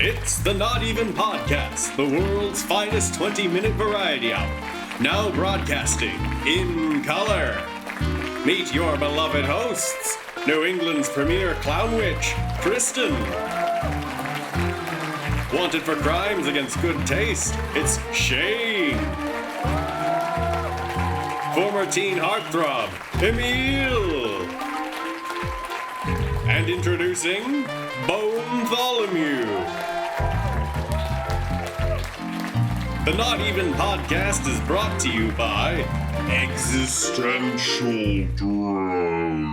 It's the Not Even Podcast, the world's finest 20-minute variety hour. Now broadcasting in color. Meet your beloved hosts, New England's premier clown witch, Kristen. Wanted for crimes against good taste, it's Shane. Former teen heartthrob, Emile. And introducing Bonetholemew. The Not Even Podcast is brought to you by Existential Dread.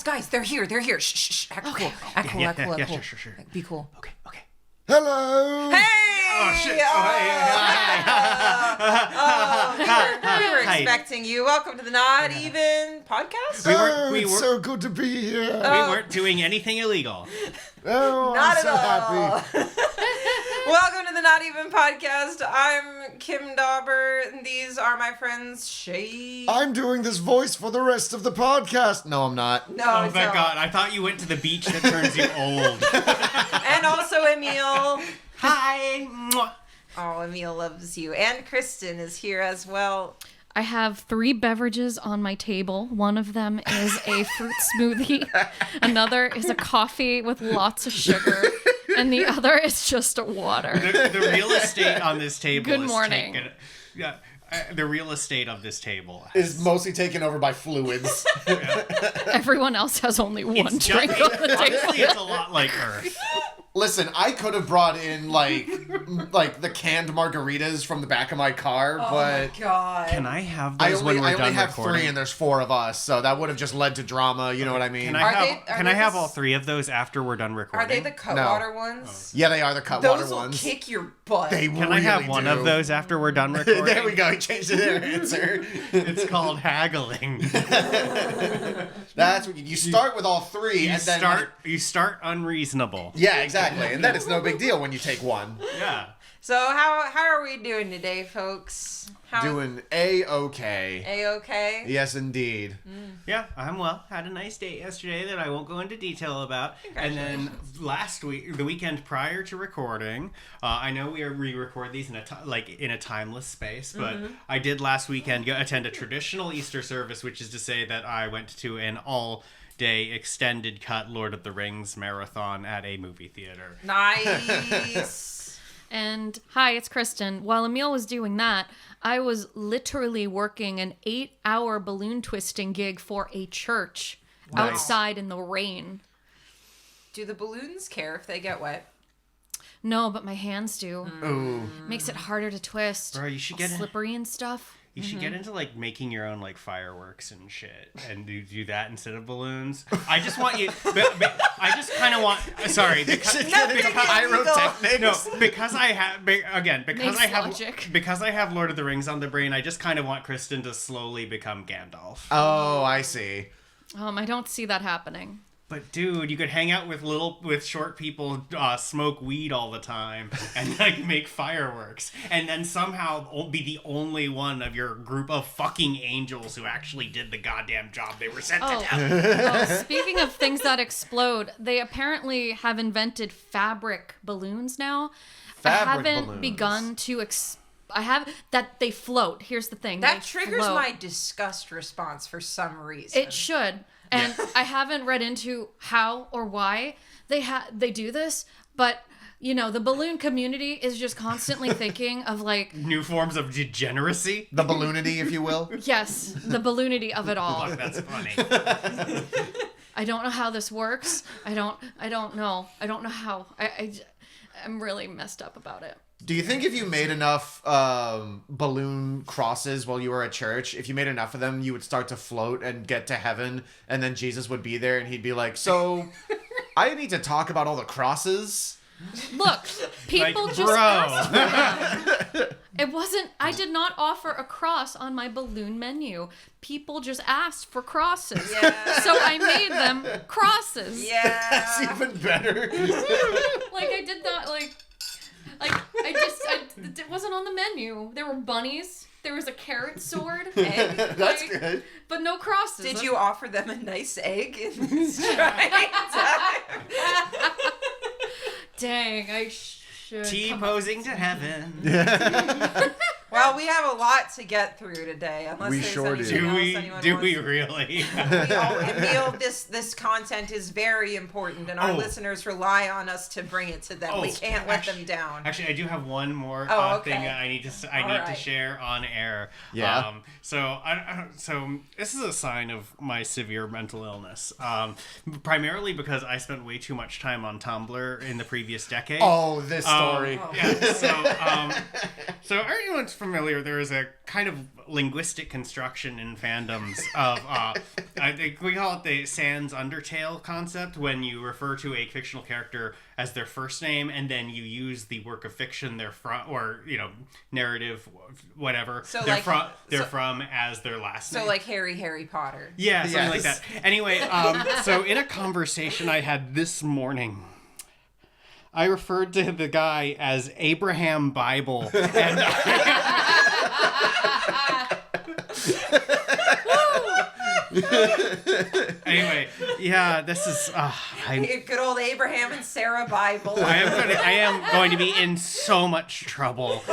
Guys, they're here. Shh. Act cool. Act cool. Sure. Be cool. Okay. Hello! Hey! Oh, shit. We were expecting you. Welcome to the Not Even Podcast. It's so good to be here. We weren't doing anything illegal. Oh, Not I'm so at all. happy. Welcome to the Not Even Podcast. I'm Kim Dauber, and these are my friends Shay. I'm doing this voice for the rest of the podcast. No, I'm not. No, Oh, it's thank not. God. I thought you went to the beach that turns you old. And also Emile. Hi. Mwah. Oh, Emile loves you. And Kristen is here as well. I have 3 beverages on my table. One of them is a fruit smoothie. Another is a coffee with lots of sugar. And the other is just water. The real estate on this table Good is morning. taken... Yeah. The real estate of this table Is mostly taken over by fluids. Everyone else has only one drink on the table. Honestly, it's a lot like Earth. Listen, I could have brought in like the canned margaritas from the back of my car, but God. Can I have I those when only we're done have recording? 3 and there's 4 of us, so that would have just led to drama. You know what I mean? Can Are I they have the- all 3 of those after we're done recording? Are they the Cutwater ones? Yeah, they are the Cutwater Those will ones. kick your butt. They Can I have one of those after we're done recording? There we go. He changed their answer. It's called haggling. That's what you start with all 3, and then You start unreasonable. Yeah, exactly, and then it's no big deal when you take one. Yeah. So how are we doing today, folks? Doing A-okay. A-okay? Yes, indeed. Yeah, I'm well. Had a nice date yesterday that I won't go into detail about. And then last week, the weekend prior to recording, I know we record these in a timeless space, but I did last weekend attend a traditional Easter service, which is to say that I went to an all-day extended cut Lord of the Rings marathon at a movie theater. Nice. And hi, it's Kristen. While Emile was doing that, I was literally working an 8-hour balloon twisting gig for a church outside in the rain. Do the balloons care if they get wet? No, but my hands do. Ooh. Makes it harder to twist. Bro, you should All get slippery and stuff. You should get into making your own fireworks and shit, and do that instead of balloons. I just want you. I just kind of want. Sorry, because Pyrotechnics. no, because I have Makes logic. because I have Lord of the Rings on the brain. I just kind of want Kristen to slowly become Gandalf. Oh, I see. I don't see that happening. But dude, you could hang out with short people, smoke weed all the time, and make fireworks, and then somehow be the only one of your group of fucking angels who actually did the goddamn job they were sent to do. Speaking of things that explode, they apparently have invented fabric balloons now. I haven't begun to I have that they float. Here's the thing. That they triggers float. my disgust response for some reason. It should. And I haven't read into how or why they do this, but the balloon community is just constantly thinking of new forms of degeneracy. The balloonity, if you will. yes, the balloonity of it all. Fuck, that's funny. I don't know how this works. I don't know. I don't know how. I'm really messed up about it. Do you think if you made enough balloon crosses while you were at church, if you made enough of them, you would start to float and get to heaven, and then Jesus would be there and he'd be like, so I need to talk about all the crosses? Look, people just asked for them. It wasn't, I did not offer a cross on my balloon menu. People just asked for crosses. Yeah. So I made them crosses. Yeah. That's even better. I did that, it wasn't on the menu. There were bunnies. There was a carrot sword. Egg. That's good. But no crosses. Did you offer them a nice egg in this trying time? Dang, I should. T-posing to heaven. Well, we have a lot to get through today. Unless We there's sure do. anything else anyone Do wants we to- really? Emile, this content is very important, and our listeners rely on us to bring it to them. We can't let them down. Actually, I do have one more Okay. thing I need to share on air. Yeah. So this is a sign of my severe mental illness. Primarily because I spent way too much time on Tumblr in the previous decade. Oh, this story. Yeah. So everyone's familiar. There is a kind of linguistic construction in fandoms of I think we call it the sans undertale concept, when you refer to a fictional character as their first name and then you use the work of fiction they're from, or narrative, whatever, So they're from as their last name. So like Harry Potter. Yeah, something like Yes. that. Anyway, so in a conversation I had this morning, I referred to the guy as Abraham Bible. And anyway, yeah, this is. Good old Abraham and Sarah Bible. I am going to be in so much trouble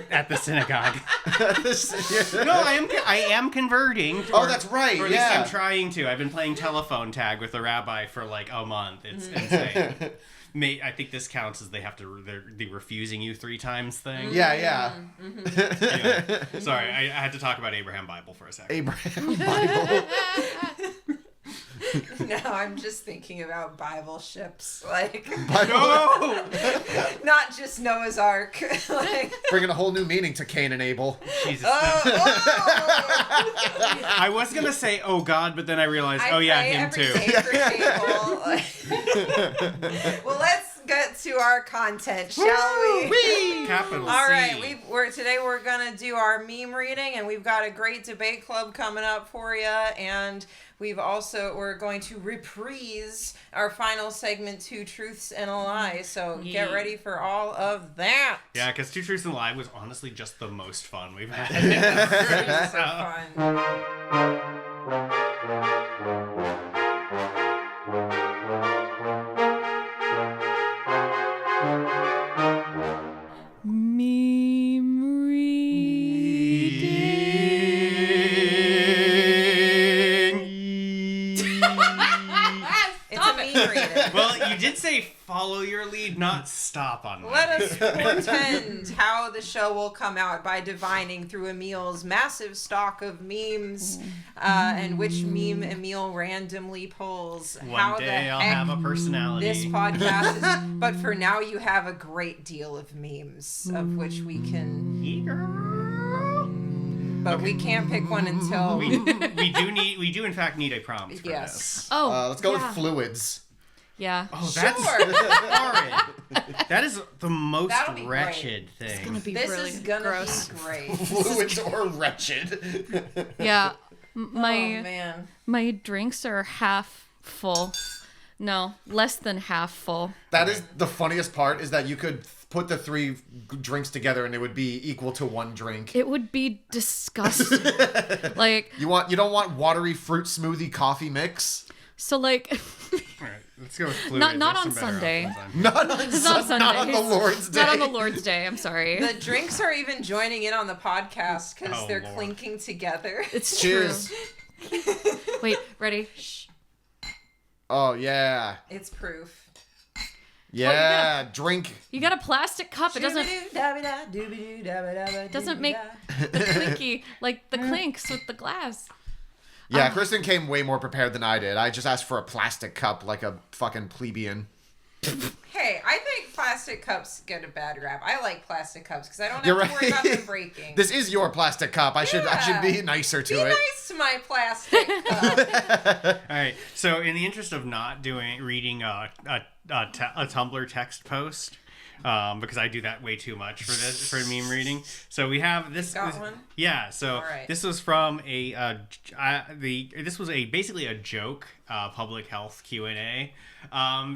at the synagogue. No, I am converting. Oh, that's right, Or at least yeah. I'm trying to. I've been playing telephone tag with the rabbi for like a month. It's insane. I think this counts as the refusing you 3 times thing. Yeah. Anyway, sorry, I had to talk about Abraham Bible for a second. Abraham Bible. No, I'm just thinking about Bible ships, like No! not just Noah's Ark. Like, Bringing a whole new meaning to Cain and Abel. Jesus. oh, I was gonna say, oh God, but then I realized, I oh yeah, pray him every too. day for Hale. Well, let's get to our content, shall we? Whee! Capital All C. right, today we're gonna do our meme reading, and we've got a great debate club coming up for you, and we're going to reprise our final segment, 2 Truths and a Lie. So get ready for all of that. Yeah, because 2 Truths and a Lie was honestly just the most fun we've had. So fun. Meme It's a meme reading. Well, you did say follow your lead, not stop on that. Let us portend how the show will come out by divining through Emile's massive stock of memes and which meme Emile randomly pulls. One day I'll have a personality. This podcast is, but for now you have a great deal of memes of which we can, but we can't pick one until we do in fact need a prompt for yes. this. Oh, Let's go yeah. with fluids. Yeah. Oh, that's Sure. horrid. That is the most That'll be wretched It's thing. gonna be This really is gonna gross. be great. Fluids or wretched. Yeah. Oh My man. my drinks are half full. No, less than half full. That is the funniest part, is that you could put the 3 drinks together and it would be equal to 1 drink. It would be disgusting. Like, You don't want watery fruit smoothie coffee mix? so like All right, let's go with fluid. Not There's on some better Sunday. options. Not on, it's not Sunday. not on the Lord's Day. Not on the Lord's Day. I'm sorry. The drinks are even joining in on the podcast because Oh, they're Lord. clinking together. It's Cheers. true. Wait, ready? Shh. Oh, yeah. It's proof. Yeah, drink. You got a plastic cup. It doesn't make the clinky like the clinks with the glass. Yeah, Kristen came way more prepared than I did. I just asked for a plastic cup like a fucking plebeian. Hey, I think plastic cups get a bad rap. I like plastic cups because I don't have You're to worry about right. them breaking. This is your plastic cup. I should be nicer to Be it. nice to my plastic cup. All right. So, in the interest of not reading a Tumblr text post, because I do that way too much for meme reading. So we have this. Got one? Yeah. So All right. this was from this was basically a joke public health Q&A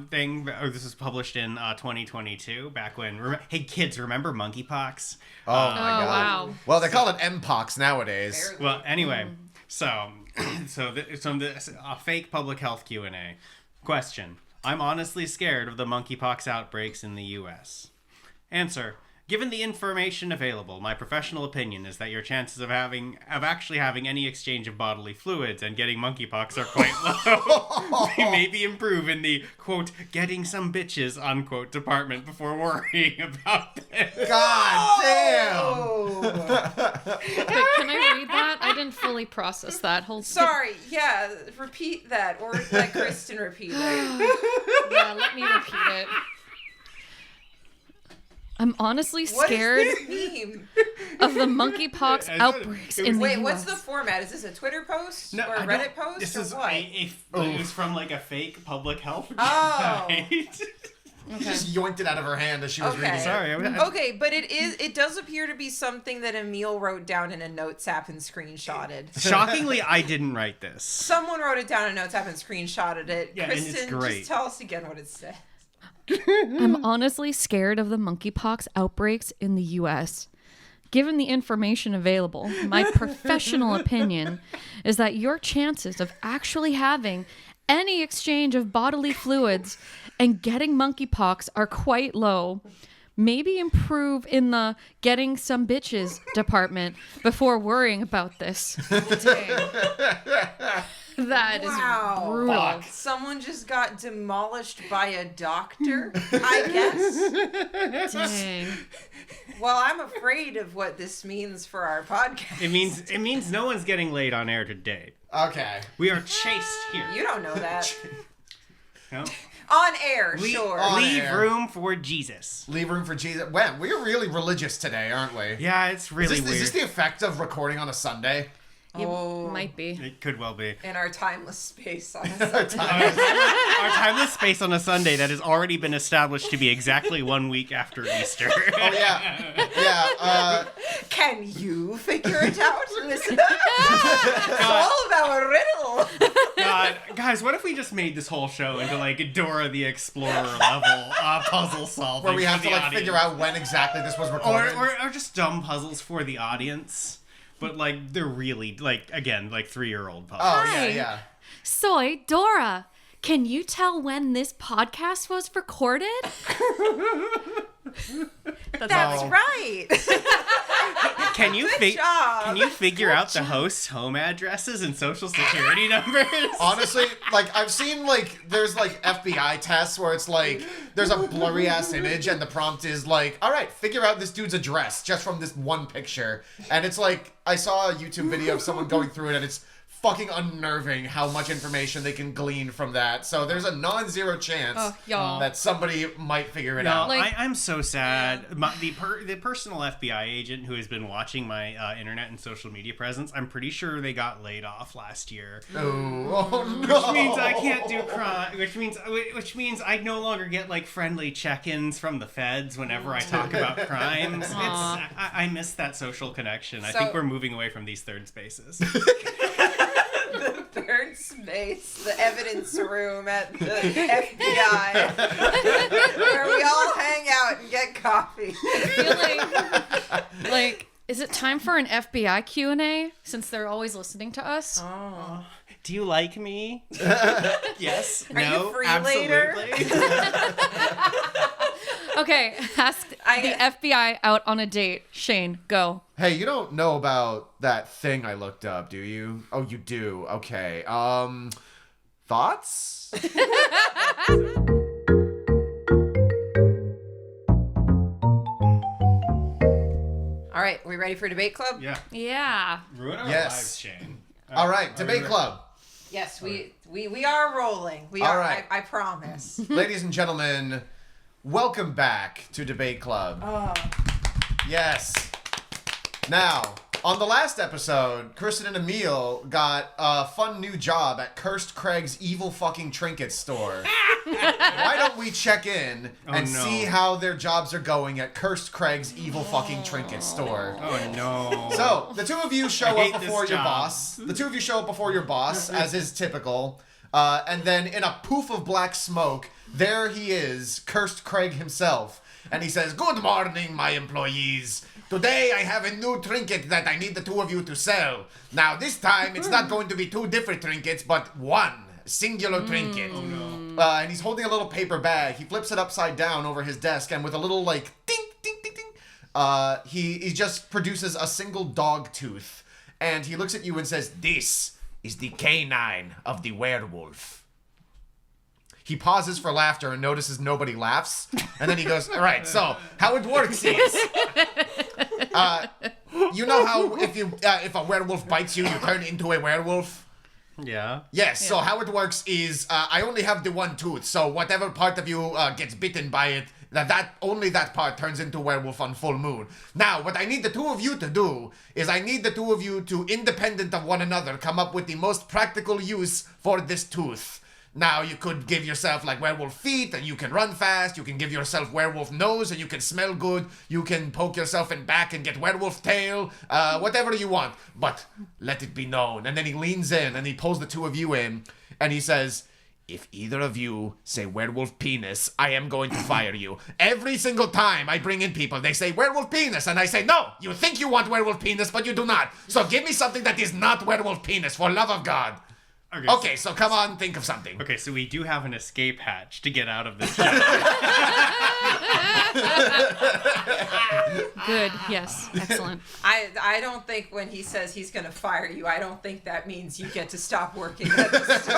thing. Or this was published in 2022, back when. Hey kids, remember monkeypox? Oh my god. Wow. Well, they call it M-pox nowadays. Barely. Well, anyway, so this a fake public health Q&A question. I'm honestly scared of the monkeypox outbreaks in the U.S. Answer. Given the information available, my professional opinion is that your chances of actually having any exchange of bodily fluids and getting monkeypox are quite low. They maybe improve in the, quote, getting some bitches, unquote, department before worrying about this. God damn! Wait, can I read that? I didn't fully process that. Sorry, yeah, repeat that, or let Kristen repeat it. Yeah, let me repeat it. I'm honestly scared What does this mean? of the monkeypox outbreaks in the Wait, US. what's the format? Is this a Twitter post or a I Reddit don't- post This or is what? it was from like a fake public health Oh. website. She just yoinked it out of her hand as she was reading it. Sorry. Okay, but it does appear to be something that Emile wrote down in a notes app and screenshotted. Shockingly, I didn't write this. Someone wrote it down in a notes app and screenshotted it. Yeah, and it's Kristen, great. just tell us again what it said. I'm honestly scared of the monkeypox outbreaks in the US. Given the information available, my professional opinion is that your chances of actually having any exchange of bodily fluids and getting monkeypox are quite low. Maybe improve in the getting some bitches department before worrying about this. Dang. That is Wow. brutal. Fuck. Someone just got demolished by a doctor, I guess. Dang. Well, I'm afraid of what this means for our podcast. It means no one's getting laid on air today. Okay. We are chaste here. You don't know that. No? On air, sure. on Leave air. room for Jesus. Leave room for Jesus. Wow, we're really religious today, aren't we? Yeah, it's really Is weird. this the effect of recording on a Sunday? It Oh. might be. It could well be. In our timeless space on a Our timeless space on a Sunday that has already been established to be exactly 1 week after Easter. Oh yeah, yeah. Can you figure it out, listener? It's all about a riddle. God, guys, what if we just made this whole show into like Dora the Explorer level puzzle solving? Where we have for to the like audience? figure out when exactly this was recorded. or just dumb puzzles for the audience. But like they're really like again like 3-year-old puzzles. Oh Hi. yeah. Soy Dora. Can you tell when this podcast was recorded? That's right. Can you job. can you figure out the host's home addresses and social security numbers? Honestly, like I've seen like there's like FBI tests where it's like there's a blurry ass image and the prompt is like, all right, figure out this dude's address just from this one picture. And it's like I saw a YouTube video of someone going through it and it's fucking unnerving how much information they can glean from that. So there's a non-zero chance y'all. that somebody might figure it No, out. Like- I'm so sad. The personal FBI agent who has been watching my internet and social media presence, I'm pretty sure they got laid off last year. Oh no! Which means I can't do crime. Which means I no longer get like friendly check-ins from the feds whenever I talk about crimes. I miss that social connection. I So- think we're moving away from these third spaces. The third space, the evidence room at the FBI, where we all hang out and get coffee. I feel like, is it time for an FBI Q&A since they're always listening to us? Oh. Do you like me? Yes. Are you No. free Absolutely. Okay, ask the FBI out on a date. Shane, go. Hey, you don't know about that thing I looked up, do you? Oh, you do. Okay. Thoughts? All right, we ready for debate club? Yeah. Yeah. Ruin our Yes. lives, Shane. All right, Are debate we club. Yes, we are rolling. We All are. right. I promise. Ladies and gentlemen, welcome back to Debate Club. Oh. Yes. Now, on the last episode, Kristen and Emile got a fun new job at Cursed Craig's evil fucking trinket store. Why don't we check in and no. see how their jobs are going at Cursed Craig's evil fucking trinket store? Oh no. So, the two of you show I hate up this before your job. boss. The two of you show up before your boss, as is typical. And then, in a poof of black smoke, there he is, Cursed Craig himself. And he says, "Good morning, my employees. Today I have a new trinket that I need the two of you to sell. Now, this time, it's not going to be two different trinkets, but one singular trinket. And he's holding a little paper bag. He flips it upside down over his desk, and with a little, like, ding, ding, ding, ding, he just produces a single dog tooth. And he looks at you and says, "This is the canine of the werewolf." He pauses for laughter and notices nobody laughs. And then he goes, "All right, so how it works is... you know how if a werewolf bites you, you turn into a werewolf?" Yeah. Yes, so how it works is I only have the one tooth, so whatever part of you gets bitten by it, only that part turns into werewolf on full moon. Now, what I need the two of you to do is I need the two of you to, independent of one another, come up with the most practical use for this tooth. Now, you could give yourself, like, werewolf feet, and you can run fast. You can give yourself werewolf nose, and you can smell good. You can poke yourself in back and get werewolf tail. Whatever you want. But let it be known. And then he leans in, and he pulls the two of you in, and he says, "If either of you say werewolf penis, I am going to fire you." Every single time I bring in people, they say werewolf penis, and I say, "No, you think you want werewolf penis, but you do not. So give me something that is not werewolf penis, for love of God." Okay, so come on, think of something. Okay, so we do have an escape hatch to get out of this job. Good. Yes. Excellent. I don't think when he says he's going to fire you, I don't think that means you get to stop working at the store.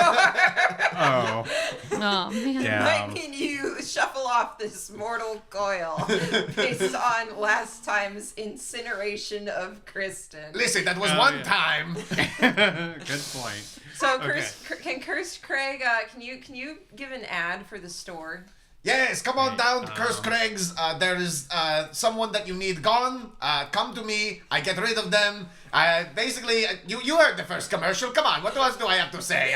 Oh. Oh man. Damn. Might mean you shuffle off this mortal coil based on last time's incineration of Kristen. Listen, that was one time. Good point. So, Okay. Craig, can you give an ad for the store? Yes, come on down to Curse Craig's. There is someone that you need gone. Come to me. I get rid of them. Basically, you heard the first commercial. Come on, what else do I have to say?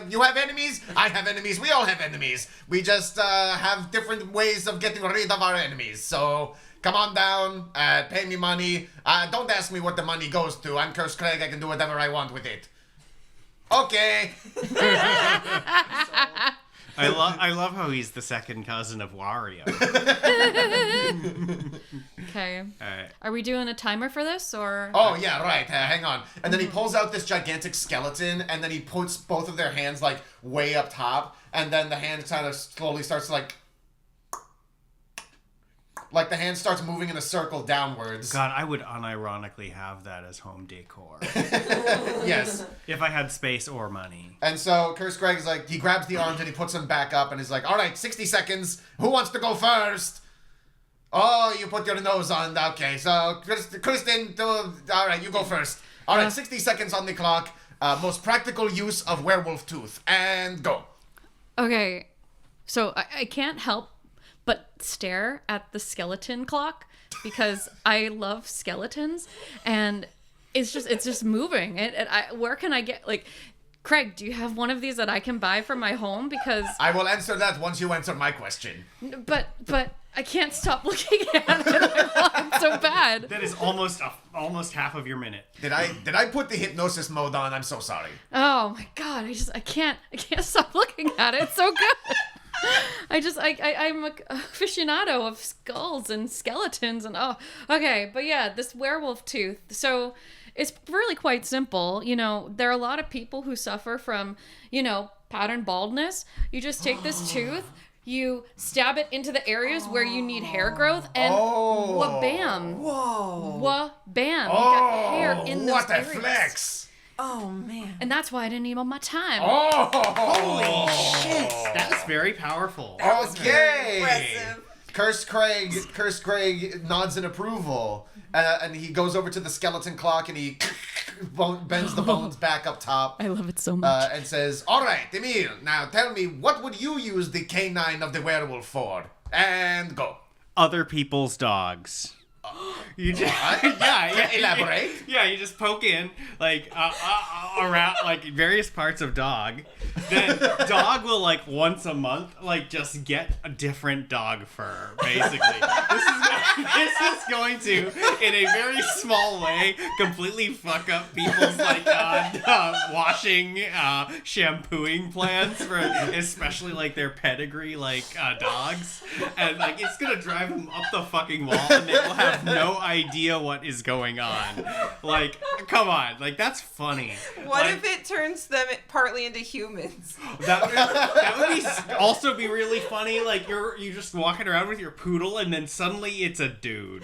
You have enemies. I have enemies. We all have enemies. We just have different ways of getting rid of our enemies. So come on down. Pay me money. Don't ask me what the money goes to. I'm Curse Craig. I can do whatever I want with it. Okay. I love how he's the second cousin of Wario. Okay. Alright. Are we doing a timer for this or? Oh, yeah, right. Hang on. And then he pulls out this gigantic skeleton, and then he puts both of their hands, like, way up top, and then the hand kind of slowly starts to, like the hand starts moving in a circle downwards. God, I would unironically have that as home decor. Yes. If I had space or money. And so Curse Greg is like, he grabs the arms and he puts them back up and he's like, all right, 60 seconds. Who wants to go first? Oh, you put your nose on. Okay, so Kristen, all right, you go first. All right, 60 seconds on the clock. Most practical use of werewolf tooth. And go. Okay. So I can't help but stare at the skeleton clock because I love skeletons and it's just moving. Where can I get, like, Craig, do you have one of these that I can buy for my home? Because I will answer that once you answer my question. But I can't stop looking at it. I want it so bad. That is almost half of your minute. Did I put the hypnosis mode on? I'm so sorry. Oh my god, I can't stop looking at it. It's so good. I'm a aficionado of skulls and skeletons and okay, but yeah, this werewolf tooth. So it's really quite simple. You know, there are a lot of people who suffer from, pattern baldness. You just take this tooth, you stab it into the areas where you need hair growth, and wha-bam. Whoa. Wha-bam. You got hair in those what a areas. flex. Oh, man. And that's why I didn't need all my time. Holy shit. That's very powerful. That was very Okay. impressive. Curse Craig nods in approval, and he goes over to the skeleton clock and he bends the bones back up top. I love it so much. And says, all right, Emile, now tell me, what would you use the canine of the werewolf for? And go. Other people's dogs. You just, yeah. Elaborate. Yeah, you just poke in, like, around, like, various parts of dog. Then dog will, like, once a month, like, just get a different dog fur, basically. This is going to, in a very small way, completely fuck up people's, like, washing, shampooing plans for, especially, like, their pedigree, like, dogs. And, like, it's gonna drive them up the fucking wall, and they will have have no idea what is going on. Like, come on. Like, that's funny. What Like, if it turns them partly into humans? that would also be really funny. Like, you're just walking around with your poodle, and then suddenly it's a dude.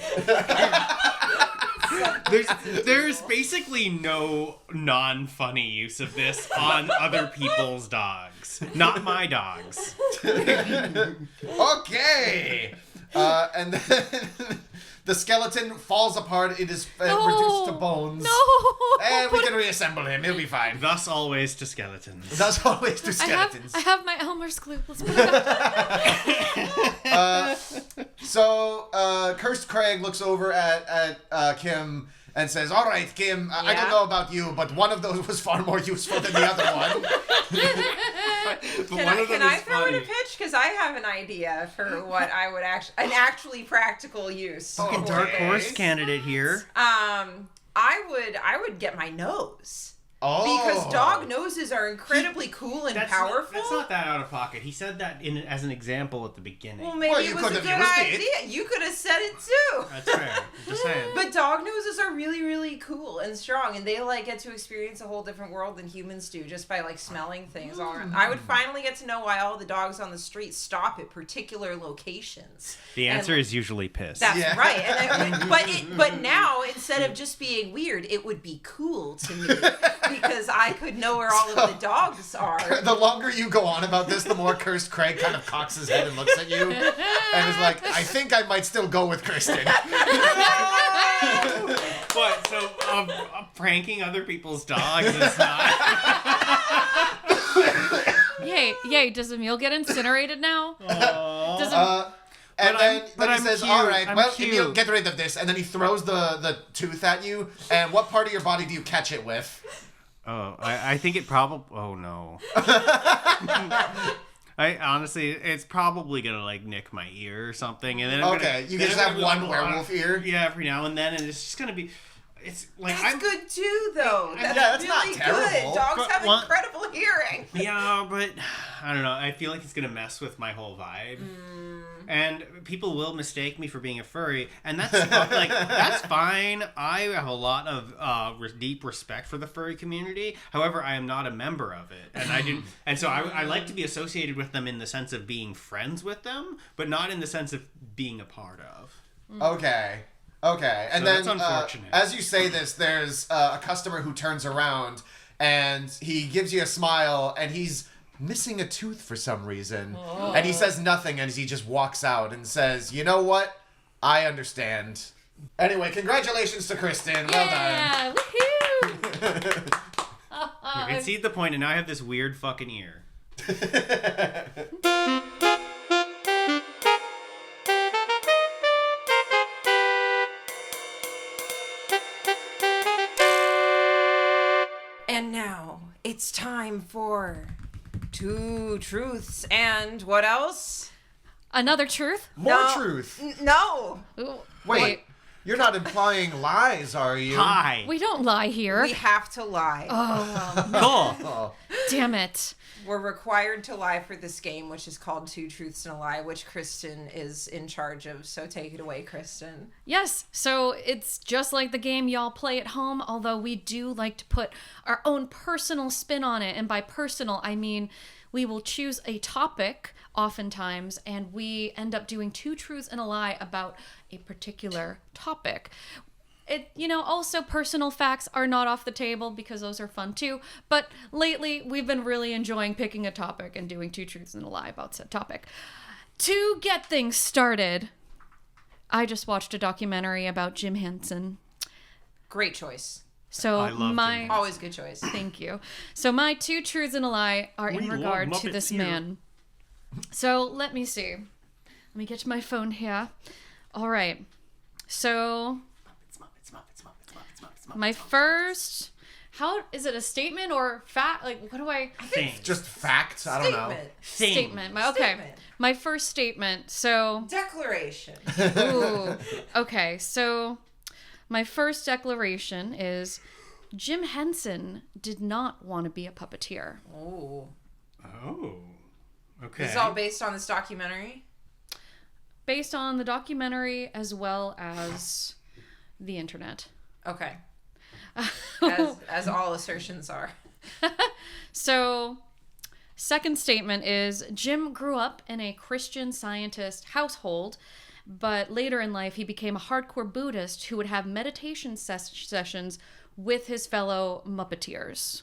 There's basically no non-funny use of this on other people's dogs. Not my dogs. Okay. And then the skeleton falls apart. It is reduced to bones. No. And we can reassemble him. He'll be fine. Thus always to skeletons. That's always to skeletons. I have my Elmer's glue. Let's put it up. So, Cursed Craig looks over at Kim and says, "All right, Kim, I don't know about you, but one of those was far more useful than the other one." Can I throw in a pitch? Because I have an idea for what I would actually practical use. Fucking for dark this. horse candidate here. I would get my nose. Oh. Because dog noses are incredibly cool and powerful. That's not that out of pocket. He said that as an example at the beginning. Well, maybe it was a good idea. You could have said it too. That's fair. Just saying. But dog noses are really, really cool and strong, and they get to experience a whole different world than humans do just by smelling things all around. I would finally get to know why all the dogs on the street stop at particular locations. The answer is usually piss. That's right. And but now instead of just being weird, it would be cool to me because I could know where all of the dogs are. The longer you go on about this, the more Cursed Craig kind of cocks his head and looks at you and is like, "I think I might still go with Kristen." What? So pranking other people's dogs is not. Yay! Does Emile get incinerated now? Does And then he I'm says, cute. "All right, I'm well, cute. Emile, get rid of this." And then he throws the tooth at you. And what part of your body do you catch it with? Oh, I think it probably. Oh no. I honestly, it's probably gonna nick my ear or something, and then You just have one werewolf ear. Yeah, every now and then, and it's just gonna be. It's like That's good too, though. That's it's not really terrible. good. Dogs But have one- incredible hearing. Yeah, but I don't know. I feel like it's gonna mess with my whole vibe. And people will mistake me for being a furry, and that's that's fine. I have a lot of deep respect for the furry community. However, I am not a member of it, and I do, and so I like to be associated with them in the sense of being friends with them, but not in the sense of being a part of. Okay. And So then, that's unfortunate. as you say this, there's a customer who turns around and he gives you a smile, and he's missing a tooth for some reason. And he says nothing, and he just walks out and says, "You know what? I understand." Anyway, congratulations to Kristen. Well done. Yeah! Woohoo! You can see the point, and now I have this weird fucking ear. And now it's time for Two Truths and what else? Another truth? More truth. No. Ooh, Wait, you're not implying lies, are you? Hi. we don't lie here. We have to lie. Cool. Damn it. We're required to lie for this game, which is called Two Truths and a Lie, which Kristen is in charge of. So take it away, Kristen. Yes, so it's just like the game y'all play at home, although we do like to put our own personal spin on it. And by personal, I mean we will choose a topic oftentimes, and we end up doing two truths and a lie about a particular topic. Also personal facts are not off the table because those are fun too. But lately, we've been really enjoying picking a topic and doing two truths and a lie about said topic. To get things started, I just watched a documentary about Jim Henson. Great choice. So I love Jim Henson. Always good choice. Thank you. So my two truths and a lie are in regard to this man. So let me see. Let me get to my phone here. All right. So my first, how is it a statement or fact? Like, what do I? Thing. Just facts. I don't know. Statement. Okay. My first statement. So. Declaration. Ooh. Okay. So my first declaration is Jim Henson did not want to be a puppeteer. Oh. Oh. Okay. This is all based on this documentary? based on the documentary as well as the internet. Okay. As all assertions are. So, second statement is Jim grew up in a Christian Scientist household, but later in life he became a hardcore Buddhist who would have meditation sessions with his fellow Muppeteers.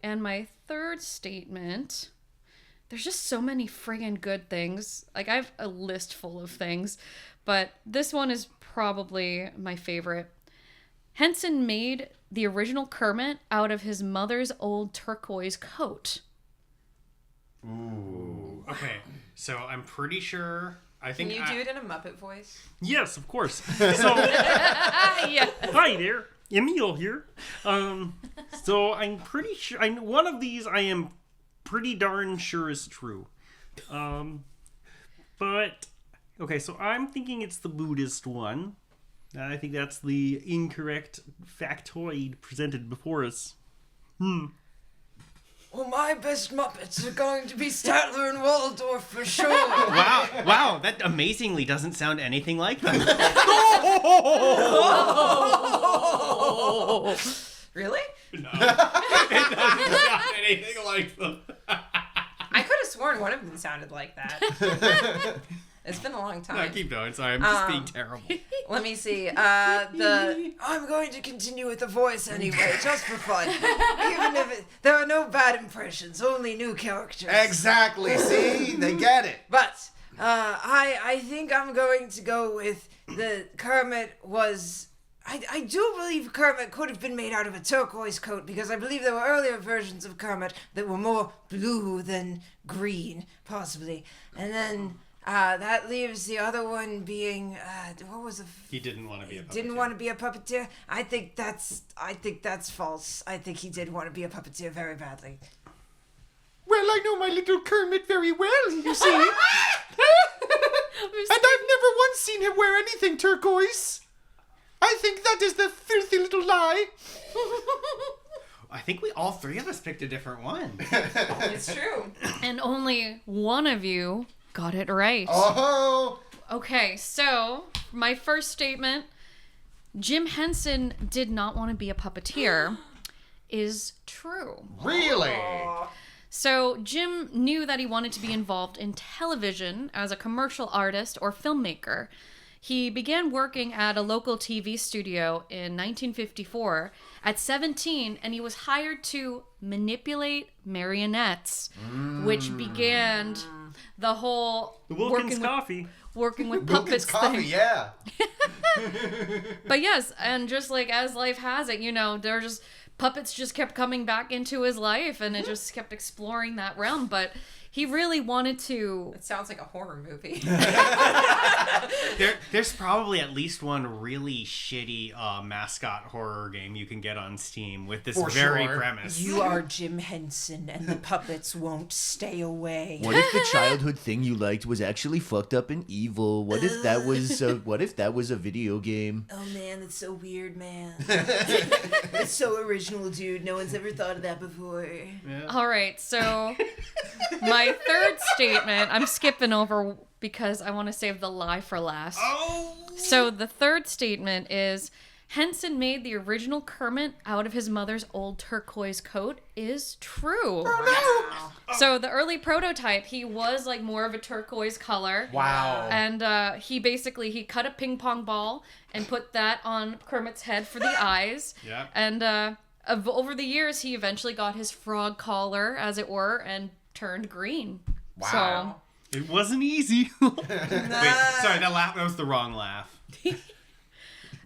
And my third statement, there's just so many friggin' good things. Like, I have a list full of things, but this one is probably my favorite. Henson made the original Kermit out of his mother's old turquoise coat. Ooh. Okay, so I'm pretty sure. I think. Can you do it in a Muppet voice? Yes, of course. So, Yeah. hi there, Emile here. So I'm pretty sure one of these I am pretty darn sure is true. But okay, so I'm thinking it's the Buddhist one. I think that's the incorrect factoid presented before us. Well, my best Muppets are going to be Statler and Waldorf for sure. Wow, that amazingly doesn't sound anything like them. Really? No, it doesn't sound anything like them. I could have sworn one of them sounded like that. It's been a long time. No, keep going. Sorry, I'm just being terrible. Let me see. I'm going to continue with the voice anyway, just for fun. Even if there are no bad impressions, only new characters. Exactly. See, they get it. But I think I'm going to go with the Kermit was. I do believe Kermit could have been made out of a turquoise coat because I believe there were earlier versions of Kermit that were more blue than green, possibly. And then that leaves the other one being what was the? He didn't want to be a puppeteer. Didn't want to be a puppeteer. I think that's false. I think he did want to be a puppeteer very badly. Well, I know my little Kermit very well, you see. And I've never once seen him wear anything turquoise. I think that is the filthy little lie. I think all three of us picked a different one. It's true. And only one of you got it right. Oh. Okay, so my first statement, Jim Henson did not want to be a puppeteer, is true. Really? So Jim knew that he wanted to be involved in television as a commercial artist or filmmaker. He began working at a local TV studio in 1954 at 17, and he was hired to manipulate marionettes, which began the whole The Wilkins coffee. working with Wilkins puppets coffee, thing. yeah. But yes, and just like as life has it, puppets just kept coming back into his life, and it just kept exploring that realm. But he really wanted to. It sounds like a horror movie. There's probably at least one really shitty mascot horror game you can get on Steam with this For very sure. premise. You are Jim Henson, and the puppets won't stay away. What if the childhood thing you liked was actually fucked up and evil? What if that was a video game? Oh man, that's so weird, man. It's so original, dude. No one's ever thought of that before. All right, so my third statement, I'm skipping over because I want to save the lie for last. Oh! So the third statement is Henson made the original Kermit out of his mother's old turquoise coat is true. Oh, no. So the early prototype, he was like more of a turquoise color. Wow. And he cut a ping pong ball and put that on Kermit's head for the eyes. Yeah. And over the years, he eventually got his frog collar, as it were, and turned green. Wow. It wasn't easy. Wait, sorry, that was the wrong laugh.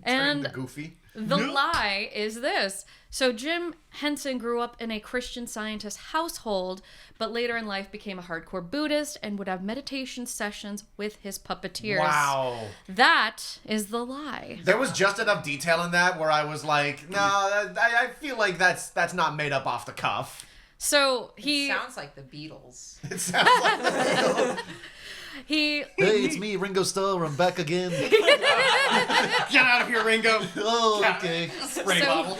And Goofy. the lie is this. So Jim Henson grew up in a Christian Scientist household, but later in life became a hardcore Buddhist and would have meditation sessions with his puppeteers. Wow. That is the lie. There was just enough detail in that where I was like, no, I feel like that's not made up off the cuff. So It sounds like the Beatles. It sounds like the he Hey, it's me, Ringo Starr. I'm back again. Get out of here, Ringo. Oh, okay. Spray So- bottle.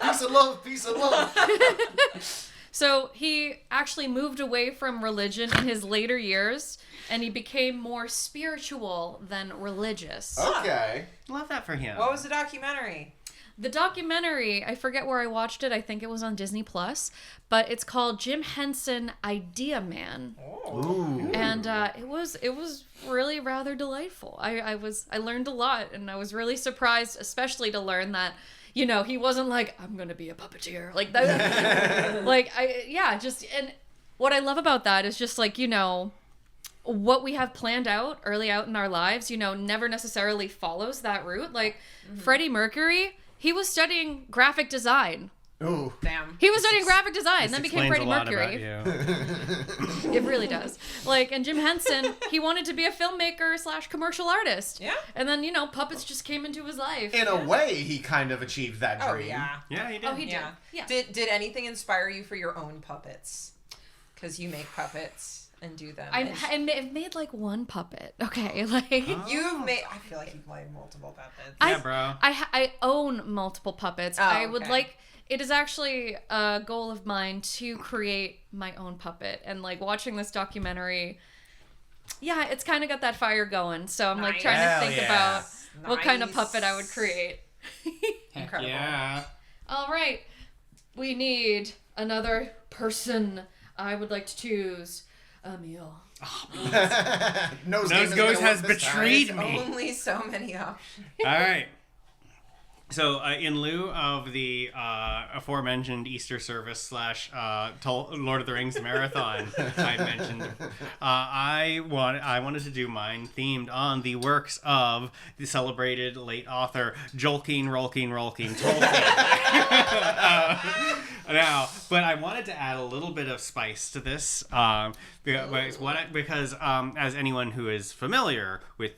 Peace of love, peace of love. So he actually moved away from religion in his later years, and he became more spiritual than religious. Okay. Love that for him. What was the documentary? The documentary, I forget where I watched it. I think it was on Disney Plus, but it's called Jim Henson Idea Man. Ooh. And it was really rather delightful. I learned a lot, and I was really surprised, especially to learn that, you know, he wasn't like, I'm gonna be a puppeteer, like that. And what I love about that is just like, you know, what we have planned out early out in our lives, you know, never necessarily follows that route. Like Freddie Mercury, he was studying graphic design. Ooh. Damn. He was studying graphic design, and then became Explains Freddie a lot Mercury. about you. It really does. Like, and Jim Henson, he wanted to be a filmmaker / commercial artist. Yeah. And then, you know, puppets just came into his life. In a way, he kind of achieved that Oh, dream. yeah. Yeah, he did. Oh, he did. Yeah. Yeah. Did anything inspire you for your own puppets? Because you make puppets and do them. I've made like one puppet. Okay, like You've made. I feel like you've made multiple puppets. Yeah, bro. I own multiple puppets. Oh, I would okay. like. It is actually a goal of mine to create my own puppet, and like watching this documentary. Yeah, it's kind of got that fire going. So I'm like Nice. trying to Hell think yeah. about what kind of Nice. puppet I would create. Incredible. Yeah. All right, we need another person. I would like to choose Emile. Nose Nosegose has betrayed me. Only so many options. All right. So, in lieu of the aforementioned Easter service / Lord of the Rings marathon I mentioned, I wanted to do mine themed on the works of the celebrated late author Jolkien Tolkien. But I wanted to add a little bit of spice to this because as anyone who is familiar with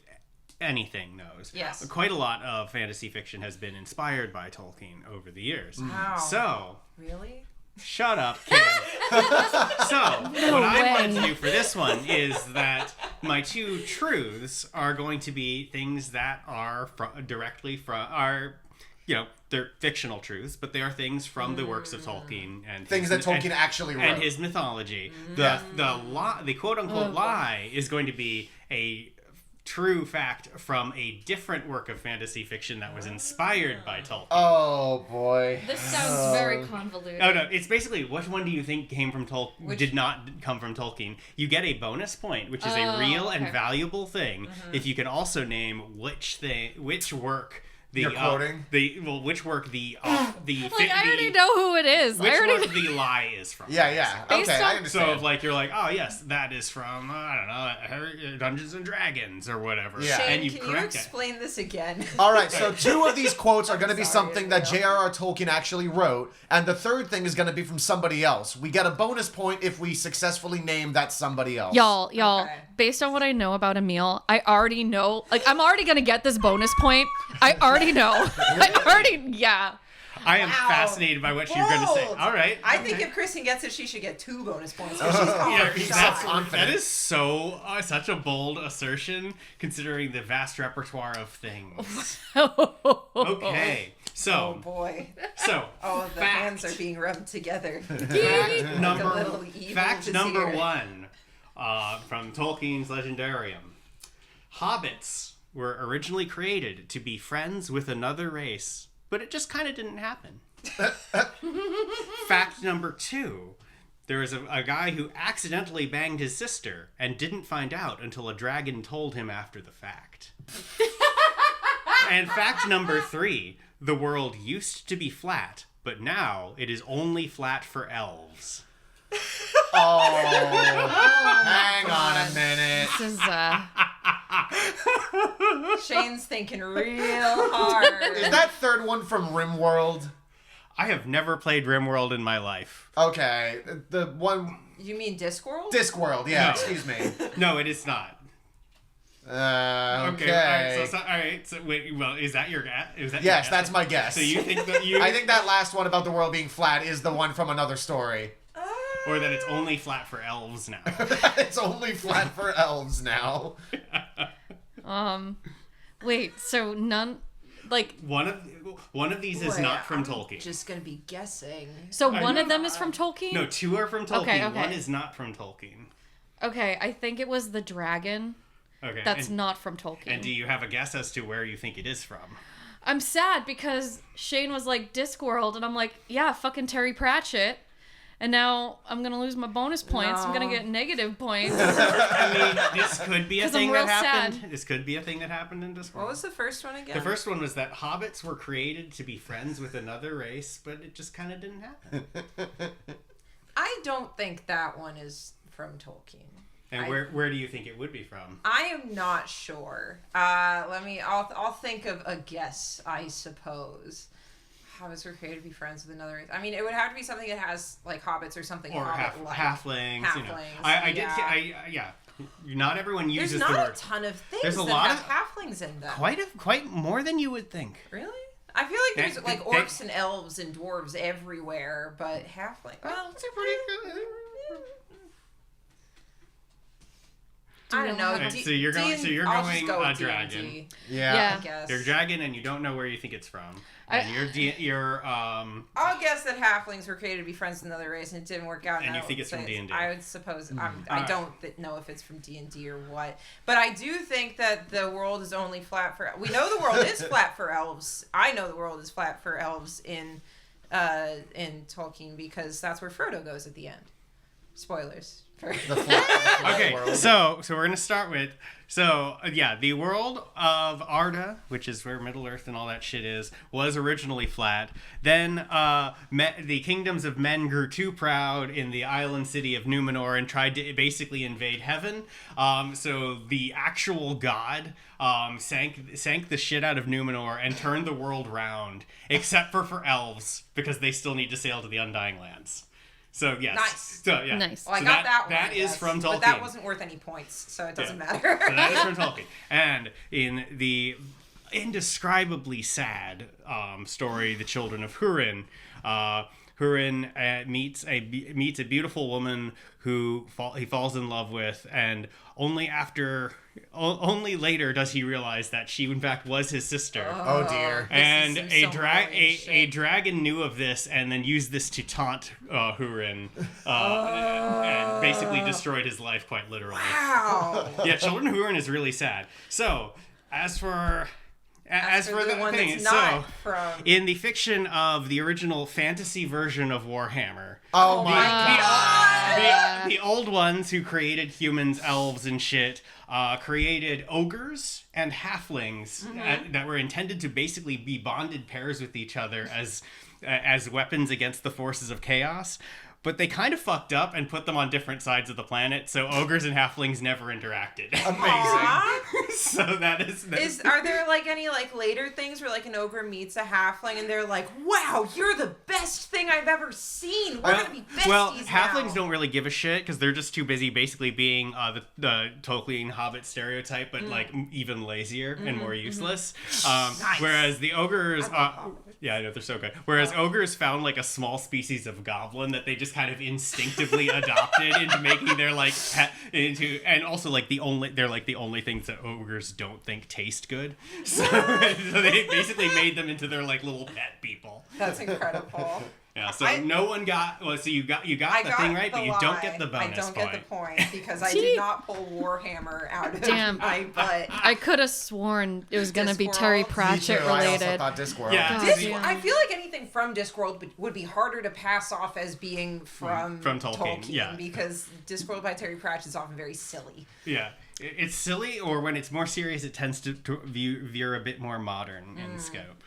anything knows. Yes. Quite a lot of fantasy fiction has been inspired by Tolkien over the years. Wow. So, Really? shut up, kid. So, what I wanted to way. do for this one is that my two truths are going to be things that are they're fictional truths, but they are things from the works of Tolkien and Things that Tolkien actually wrote. and his mythology. The quote unquote lie is going to be a true fact from a different work of fantasy fiction that was inspired by Tolkien. Oh, boy. This sounds very convoluted. Oh no! It's basically which one do you think came from Tolkien? Did not come from Tolkien. You get a bonus point, which is a real and okay. valuable thing if you can also name which work the You're quoting? which work the I already know who it is. which I already work the lie is from. Yeah. Based Okay, on- I So understand. if like you're like, oh yes, that is from I don't know, Dungeons and Dragons or whatever, Yeah. Shane, and you can you correct it. explain this again? All right, so two of these quotes are going to be Sorry, something that Emile. J.R.R. Tolkien actually wrote, and the third thing is going to be from somebody else. We get a bonus point if we successfully name that somebody else. Y'all, Okay. based on what I know about Emile, I already know, like, I'm already gonna get this bonus point. I already know. Yeah. I am Wow. fascinated by what you're going to say. Bold. All right. I think if Kristen gets it, she should get 2 bonus points. 'Cause she's calling Yeah, her that's shot. that is so such a bold assertion considering the vast repertoire of things. Okay, Oh so boy. so The hands are being rubbed together. fact number little evil fact number vizier. 1 from Tolkien's Legendarium: Hobbits were originally created to be friends with another race, but it just kind of didn't happen. Fact number 2. There was a guy who accidentally banged his sister and didn't find out until a dragon told him after the fact. And fact number 3. The world used to be flat, but now it is only flat for elves. Hang on a minute. This is, Shane's thinking real hard. Is that third one from RimWorld? I have never played RimWorld in my life. Okay, the one... You mean Discworld? Discworld, yeah, No. excuse me. No, it is not. Okay. All right. So wait. Well, is that your guess? Is that Yes, your guess? that's my guess. So you think that you? I think that last one about the world being flat is the one from another story. or that it's only flat for elves now. It's only flat for elves now. wait, so none, like, One of one of these is Boy, not from I'm Tolkien. just gonna be guessing. So one of them is from Tolkien? No, 2 are from Tolkien. Okay. One is not from Tolkien. Okay, I think it was the dragon. Okay. That's not from Tolkien. And do you have a guess as to where you think it is from? I'm sad because Shane was like Discworld, and I'm like, yeah, fucking Terry Pratchett. And now I'm going to lose my bonus points. I'm going to get negative points. I mean, this could be a 'Cause I'm thing real that happened. sad. This could be a thing that happened in Discord. What was the first one again? The first one was that hobbits were created to be friends with another race, but it just kind of didn't happen. I don't think that one is from Tolkien. And where do you think it would be from? I am not sure. I'll think of a guess, I suppose. Hobbits were created to be friends with another race. I mean, it would have to be something that has like hobbits or something. Or Hobbit-like. halflings. You know. Halflings, Yeah. Not everyone uses There's the not word. a ton of things There's a that lot have of- halflings in them. Quite more than you would think. Really? I feel like there's like They- orcs and elves and dwarves everywhere, but halfling. Well, It's pretty good. I don't know. Right, so you're going I'll just go a with dragon. D&D, Yeah. I guess. You're a dragon, and you don't know where you think it's from. And you're I'll guess that halflings were created to be friends with another race, and it didn't work out. And I you think would it's from say D&D. I would suppose. I Alright. don't know if it's from D&D or what, but I do think that the world is only flat for. We know the world is flat for elves. I know the world is flat for elves in Tolkien because that's where Frodo goes at the end. Spoilers. The flat Okay, world. so we're gonna start with the world of Arda, which is where Middle Earth and all that shit is, was originally flat. Then the kingdoms of men grew too proud in the island city of Numenor and tried to basically invade heaven. So the actual god sank the shit out of Numenor and turned the world round, except for elves because they still need to sail to the Undying Lands. So yes. Nice. So yeah. Nice. Well, I So got that one. That I is guess, from Tolkien. but that wasn't worth any points, so it doesn't matter. So that is from Tolkien. And in the indescribally sad story, The Children of Húrin, Húrin meets a beautiful woman who he falls in love with, and only later does he realize that she in fact was his sister. Oh dear. And This is some a dragon knew of this and then used this to taunt Húrin and basically destroyed his life quite literally. Wow. Yeah, Children of Húrin is really sad. So, as for the one thing, that's not from. in the fiction of the original fantasy version of Warhammer, Oh my god. the old ones who created humans, elves, and shit created ogres and halflings that were intended to basically be bonded pairs with each other as weapons against the forces of chaos. But they kind of fucked up and put them on different sides of the planet, so ogres and halflings never interacted. Amazing. So that is Are there like any like later things where like an ogre meets a halfling and they're like, "Wow, you're the best thing I've ever seen. We're gonna be besties well, now." halflings don't really give a shit because they're just too busy basically being the Tolkien Hobbit stereotype, but like even lazier and more useless. Whereas the ogres, yeah, I know they're so good. Whereas ogres found like a small species of goblin that they just kind of instinctively adopted into making their like pet and also like they're like the only things that ogres don't think taste good. So they basically made them into their like little pet people. That's incredible. Yeah, so no one got. Well, so you got the thing right, but you don't get the bonus I don't point. get the point because I did not pull Warhammer out of Damn. my butt. I could have sworn it was going to be Terry Discworld? Pratchett I also related. thought Discworld. Yeah. God, This, yeah. I feel like anything from Discworld would be harder to pass off as being from Tolkien, yeah. because Discworld by Terry Pratchett is often very silly. Yeah, it's silly, or when it's more serious, it tends to veer a bit more modern in scope.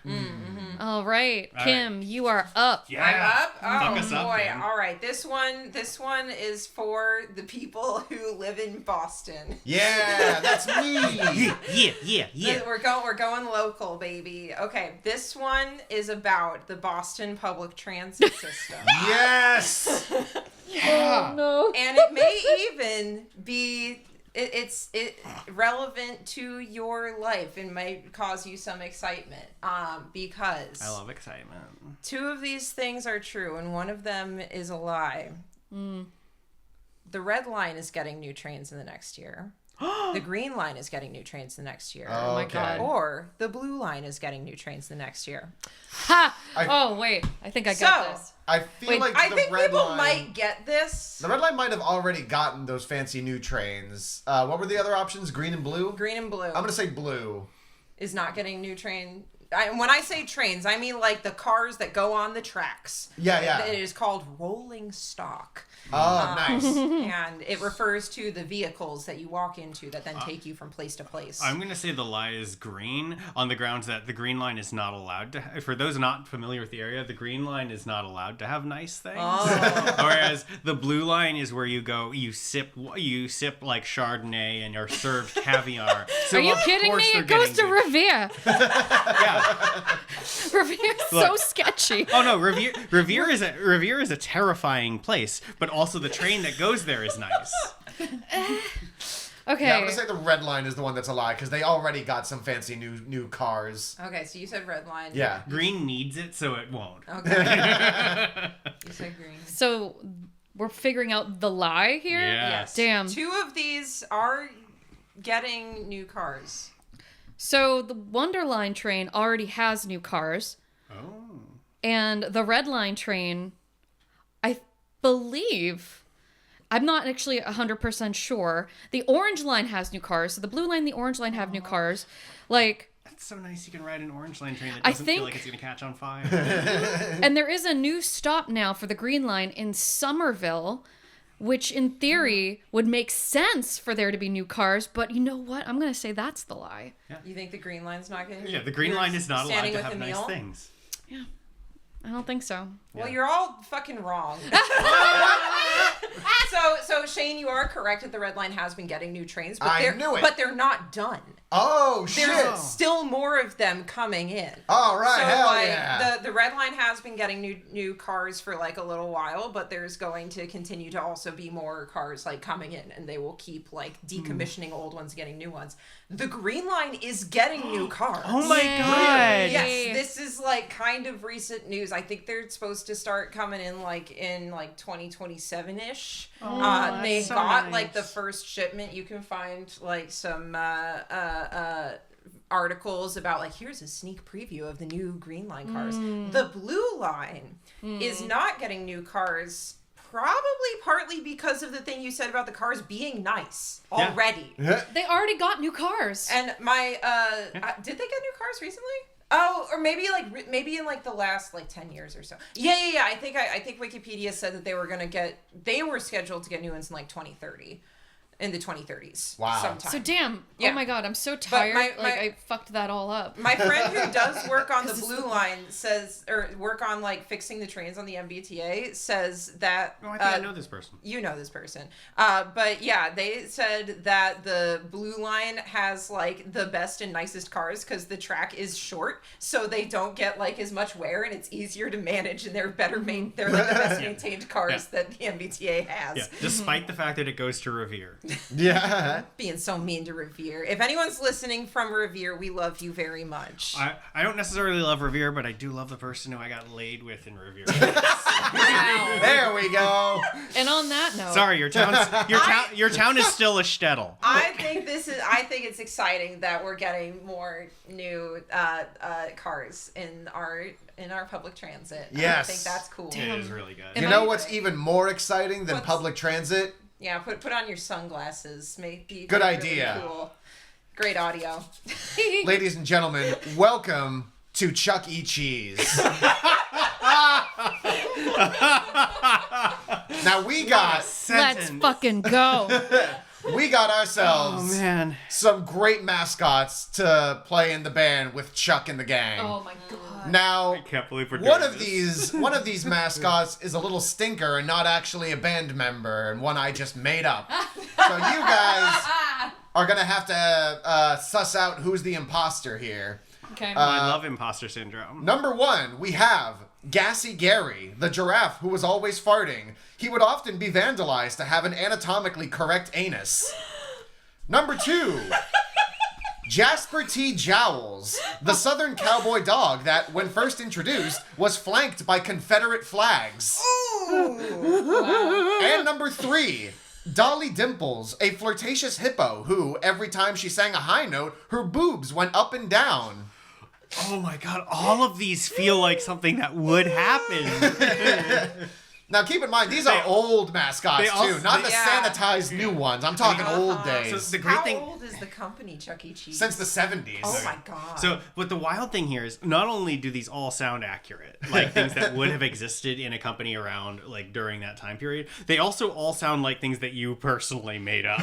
All right, All Kim, you are up. Yeah, I'm up. Oh Fuck us up, boy! man. All right, this one is for the people who live in Boston. Yeah, that's me. Yeah. We're going local, baby. Okay, this one is about the Boston public transit system. Yes. Yeah. No. And it may even be it's relevant to your life and might cause you some excitement because I love excitement. two of these things are true and one of them is a lie. The Red Line is getting new trains in the next year. The Green Line is getting new trains the next year. Oh my God. Or the Blue Line is getting new trains the next year. Ha! Oh, wait. I think I got this. I feel Wait, like I the think red people line, might get this. The red line might have already gotten those fancy new trains. What were the other options? Green and blue? Green and Blue I'm gonna say blue. is not getting new train. When I say trains, I mean like the cars that go on the tracks. Yeah. It is called rolling stock. Oh, nice. And it refers to the vehicles that you walk into that then take you from place to place. I'm going to say the lie is green on the grounds that the Green Line is not allowed to... For those not familiar with the area, the Green Line is not allowed to have nice things. Oh. Whereas the Blue Line is where you go, you sip like Chardonnay and you're served caviar. So Are you of kidding course me? they're It goes getting to good- Revere. Yeah. Revere's so sketchy. Oh no, Revere is a terrifying place, but also the train that goes there is nice. Okay. Yeah, I'm gonna say the red line is the one that's a lie because they already got some fancy new cars. Okay, so you said red line. Yeah. Green needs it, so it won't. Okay. You said green. So we're figuring out the lie here? Yes. Damn. 2 of these are getting new cars. So the Wonderline train already has new cars. Oh. And the Red Line train, I believe, I'm not actually 100% sure. The Orange Line has new cars. So the Blue Line and the Orange Line have new cars. Like, That's so nice you can ride an Orange Line train that I doesn't feel think- like it's going to catch on fire. and there is a new stop now for the Green Line in Somerville, which in theory would make sense for there to be new cars. But you know what? I'm going to say that's the lie. You think the green line's not getting? Yeah, the Green you're Line is not allowed standing to with have nice Emile? things. I don't think so. Well, you're all fucking wrong. So Shane, you are correct that the red line has been getting new trains, but I knew it. But they're not done. Oh, shit. There's still more of them coming in. All right, So hell like yeah. the red line has been getting new cars for like a little while, but there's going to continue to also be more cars like coming in, and they will keep like decommissioning old ones, getting new ones. The green line is getting new cars. Oh my Yay. god! Yes, this is like kind of recent news. I think they're supposed to start coming in like 2027-ish. They so got nice. like the first shipment. You can find like some articles about like here's a sneak preview of the new green line cars. The blue line is not getting new cars. Probably partly because of the thing you said about the cars being nice already. They already got new cars. And my did they get new cars recently? Oh, or maybe in like the last like 10 years or so. Yeah. I think Wikipedia said that they were scheduled to get new ones in like 2030. In the 2030s. Wow. Sometime. So damn. Yeah. Oh my god, I'm so tired. my- I fucked that all up. My friend who does work on the blue line says, or work on like fixing the trains on the MBTA says that. Oh, I think I know this person. You know this person. But yeah, they said that the blue line has like the best and nicest cars because the track is short, so they don't get like as much wear and it's easier to manage, and they're they're like the best maintained cars that the MBTA has. Yeah, despite the fact that it goes to Revere. Yeah. Being so mean to Revere. If anyone's listening from Revere, we love you very much. I don't necessarily love Revere, but I do love the person who I got laid with in Revere. There we go. And on that note, Sorry, your town is still a shtetl. I think it's exciting that we're getting more new cars in our public transit. Yes. I think that's cool. It is really good. You know what's even more exciting than What's- public transit? Yeah, put on your sunglasses. Maybe Good really idea. Cool. Great audio. Ladies and gentlemen, welcome to Chuck E. Cheese. Now we got let's fucking go. ourselves Oh man. some great mascots to play in the band with Chuck and the gang. Oh my god. Now, Can't believe we're one doing of this. these mascots is a little stinker and not actually a band member, and one I just made up. So you guys are gonna have to suss out who's the imposter here. Okay. I love imposter syndrome. Number 1, we have Gassy Gary, the giraffe who was always farting. He would often be vandalized to have an anatomically correct anus. Number 2, Jasper T. Jowls, the southern cowboy dog that, when first introduced, was flanked by Confederate flags. And number 3, Dolly Dimples, a flirtatious hippo who, every time she sang a high note, her boobs went up and down. Oh my god, all of these feel like something that would happen. Now, keep in mind, these are old mascots, also- too, not the yeah. sanitized new ones. I'm talking old So days. the great How thing... old is the company, Chuck E. Cheese? Since the 70s. Oh my god. So, but the wild thing here is not only do these all sound accurate, like things that would have existed in a company around like during that time period, they also all sound like things that you personally made up.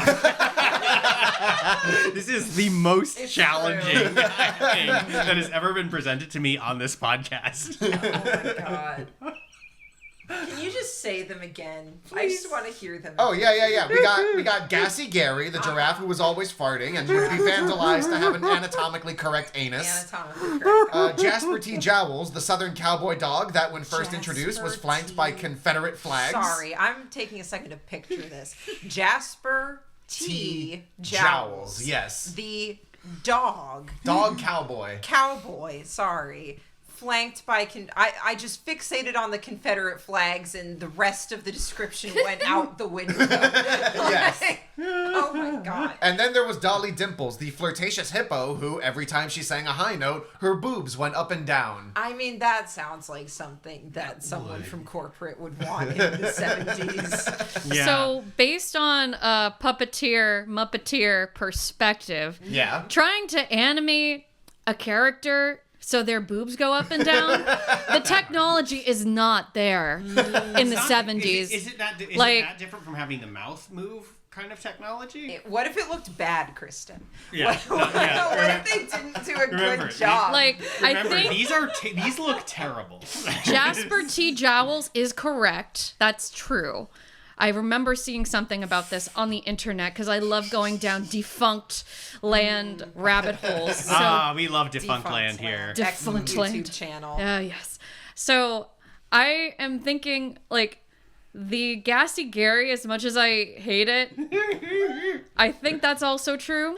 This is the most challenging thing that has ever been presented to me on this podcast. Oh my god. Can you just say them again? I just want to hear them. Oh, yeah. We got Gassy Gary, the giraffe who was always farting and would be vandalized to have an anatomically correct anus. Anatomically correct. Jasper T. Jowls, the southern cowboy dog that when first introduced was Jasper flanked by T. Confederate flags. Sorry, I'm taking a second to picture this. Jasper T. Jowls, yes. The dog. Dog cowboy. Cowboy, sorry. Flanked by I just fixated on the Confederate flags and the rest of the description went out the window. Yes. Oh my god. And then there was Dolly Dimples, the flirtatious hippo who, every time she sang a high note, her boobs went up and down. I mean, that sounds like something that someone from corporate would want in the 70s. Yeah. So, based on a Muppeteer perspective, Yeah. trying to animate a character so their boobs go up and down, the technology is not there in the 70s. Is it that different from having the mouth move kind of technology? What if it looked bad, Kristen? Yeah. What if they didn't do a Remember, good job? Like, Remember, I think these look terrible. Jasper T. Jowls is correct. That's true. I remember seeing something about this on the internet because I love going down defunct land rabbit holes. So, We love defunct land here. Excellent Defunct YouTube land. channel. yes. So I am thinking, like, the Gassy Gary, as much as I hate it, I think that's also true.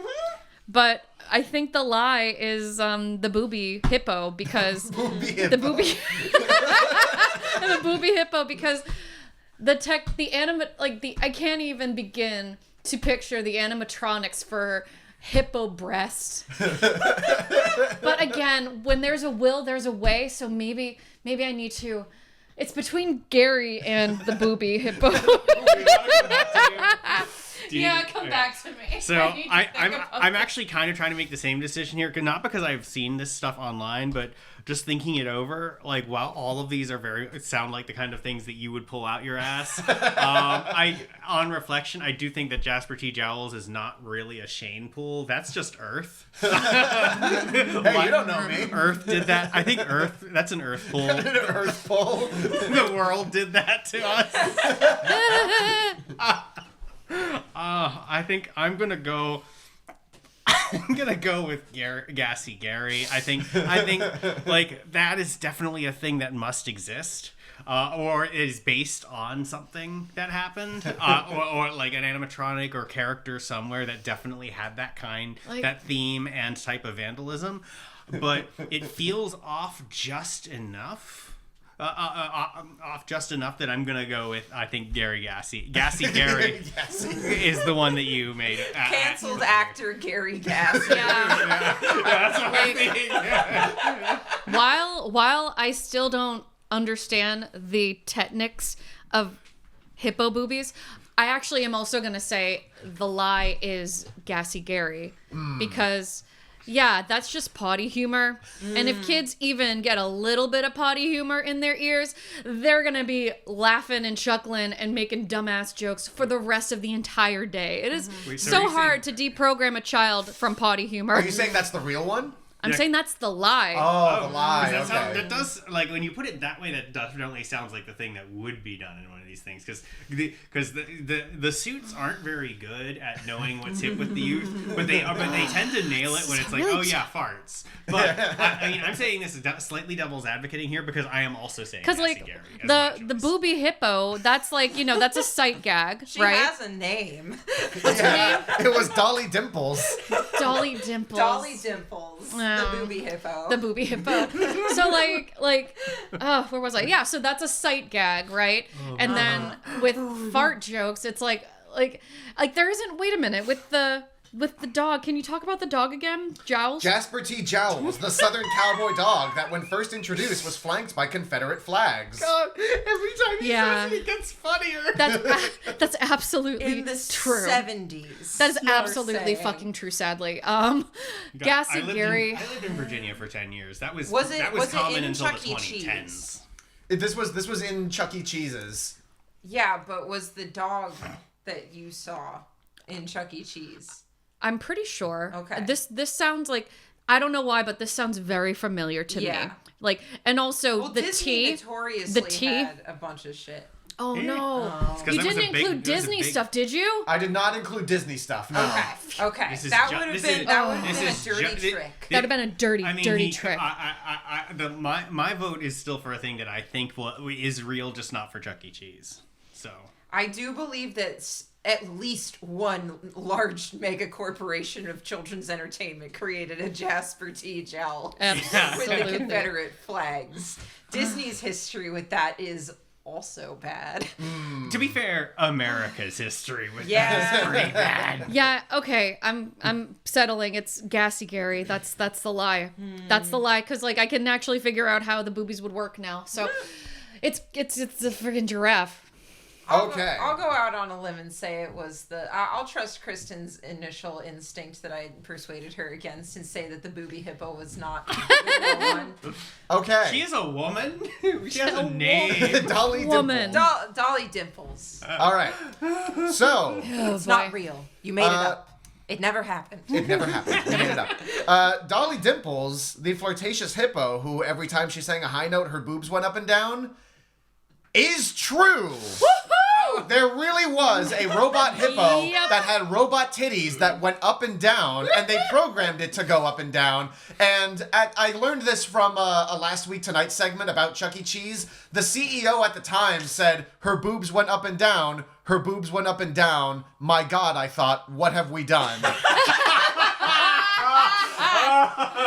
But I think the lie is the booby hippo because the booby the booby hippo because I can't even begin to picture the animatronics for hippo breasts. But again, when there's a will, there's a way. So maybe I need to. It's between Gary and the booby hippo. Yeah, come back to me. So I'm actually kind of trying to make the same decision here, not because I've seen this stuff online, but just thinking it over. Like, while all of these sound like the kind of things that you would pull out your ass. On reflection, I do think that Jasper T. Jowls is not really a Shane pool. That's just Earth. Hey, you don't know me. Earth did that. I think that's an Earth pool. Earth pull. The world did that to us. I think I'm gonna go with Gassy Gary. I think like that is definitely a thing that must exist, or is based on something that happened, or like an animatronic or character somewhere that definitely had that that theme and type of vandalism. But it feels off just enough. Off just enough that I'm gonna go with, I think, Gassy Gary is the one that you made. Canceled actor Gary Gassy. Yeah. That's what I mean. While I still don't understand the techniques of hippo boobies, I actually am also gonna say the lie is Gassy Gary because. Yeah, that's just potty humor. And if kids even get a little bit of potty humor in their ears, they're going to be laughing and chuckling and making dumbass jokes for the rest of the entire day. It is so hard to deprogram a child from potty humor. Are you saying that's the real one? I'm saying that's the lie. Oh, the lie. Okay. That does, like, when you put it that way, that definitely sounds like the thing that would be done in one of these things, because the suits aren't very good at knowing what's hip with the youth, but they tend to nail it when it's like, oh yeah, farts. But I mean, I'm saying this is slightly devil's advocating here because I am also saying because like the booby hippo, that's like, you know, that's a sight gag, She right? has a name. What's her name? It was Dolly Dimples. Dolly Dimples. Dolly Dimples. The booby hippo. The booby hippo. So where was I? Yeah, so that's a sight gag, right? And then with fart jokes, it's like like there isn't. Wait a minute, with the dog. Can you talk about the dog again, Jowls? Jasper T. Jowls, the Southern cowboy dog that when first introduced was flanked by Confederate flags. God, every time he says it, it gets funnier. That's absolutely In the true. 70s. That is you're saying. Fucking true. Sadly, Gassy Gary. I lived in Virginia for 10 years. That was Was it common in until Chuck the E. 2010s. Cheese? This was in Chuck E. Cheese's. Yeah, but was the dog that you saw in Chuck E. Cheese? I'm pretty sure. Okay. This sounds like, I don't know why, but this sounds very familiar to me. Like, and also the Disney tea. notoriously had a bunch of shit. Oh no! It's You didn't include Disney stuff, did you? I did not include Disney stuff. No. Okay. This is That ju- would have this been is- that would have this been a is dirty ju- trick. That'd have been a dirty trick. My vote is still for a thing that I think is real, just not for Chuck E. Cheese. So I do believe that at least one large mega corporation of children's entertainment created a Jasper T. Jowl with the Absolutely. Confederate flags. Disney's history with that is also bad. to be fair, America's history with Yeah. that is pretty bad. Yeah. Okay. I'm settling. It's Gassy Gary. That's the lie. That's the lie. Because like I can actually figure out how the boobies would work now. So it's a freaking giraffe. Okay. I'll go out on a limb and say it was I'll trust Kristen's initial instinct that I persuaded her against and say that the booby hippo was not the real one. Okay. She is a woman. She has a name. Dolly Woman. Dimple. Dolly Dimples. All right. So It's not real. You made it up. It never happened. it never happened. We made it up. Dolly Dimples, the flirtatious hippo, who every time she sang a high note, her boobs went up and down, is true. There really was a robot hippo Yep. that had robot titties that went up and down, and they programmed it to go up and down. And I learned this from a Last Week Tonight segment about Chuck E. Cheese. The CEO at the time said, her boobs went up and down, her boobs went up and down. My God, I thought, what have we done?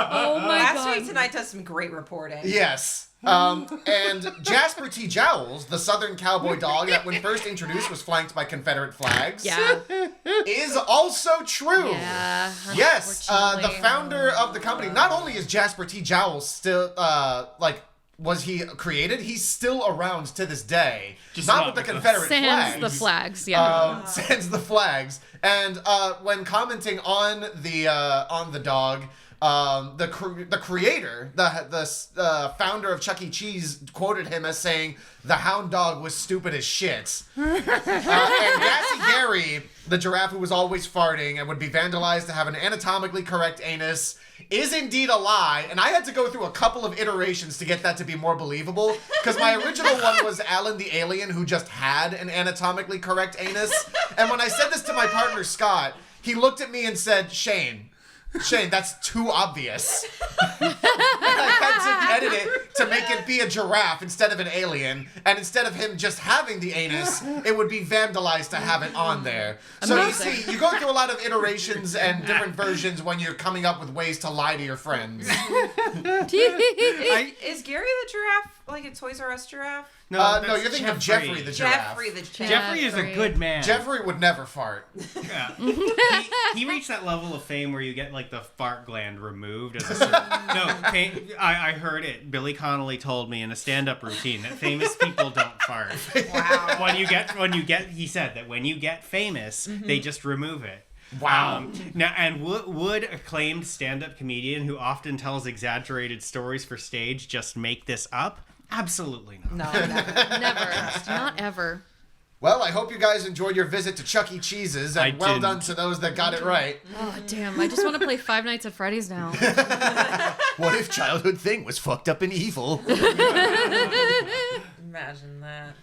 Oh my Last god. Week Tonight does some great reporting. Yes. And Jasper T. Jowls, the Southern cowboy dog that when first introduced was flanked by Confederate flags, Yeah. is also true. Yeah. Yes, the unfortunately. founder of the company, not only is Jasper T. Jowls still, was he created? He's still around to this day. Just not not with the with the- Confederate Sans flags. the flags. Yeah. Sans the flags. And when commenting on the dog, the creator, the founder of Chuck E. Cheese, quoted him as saying, "The hound dog was stupid as shit." And Gassy Gary, the giraffe who was always farting and would be vandalized to have an anatomically correct anus, is indeed a lie. And I had to go through a couple of iterations to get that to be more believable, because my original one was Alan the alien who just had an anatomically correct anus. And when I said this to my partner Scott, he looked at me and said, Shane, that's too obvious. And I had to edit it to make it be a giraffe instead of an alien. And instead of him just having the anus, it would be vandalized to have it on there. So Amazing. you see, you go through a lot of iterations and different versions when you're coming up with ways to lie to your friends. Is Gary the giraffe like a Toys R Us giraffe? No, that's you're thinking of Jeffrey the giraffe. Jeffrey the giraffe. Jeffrey is a good man. Jeffrey would never fart. Yeah. he reached that level of fame where you get like the fart gland removed as a certain... I heard it. Billy Connolly told me in a stand-up routine that famous people don't fart. Wow. He said that when you get famous, they just remove it. Wow. Now, and would acclaimed stand-up comedian who often tells exaggerated stories for stage just make this up? Absolutely not. No, never. Never. Not ever. Well, I hope you guys enjoyed your visit to Chuck E. Cheese's, and I well didn't. done to those that got it right. Oh damn! I just want to play Five Nights at Freddy's now. What if childhood thing was fucked up and evil? Imagine that.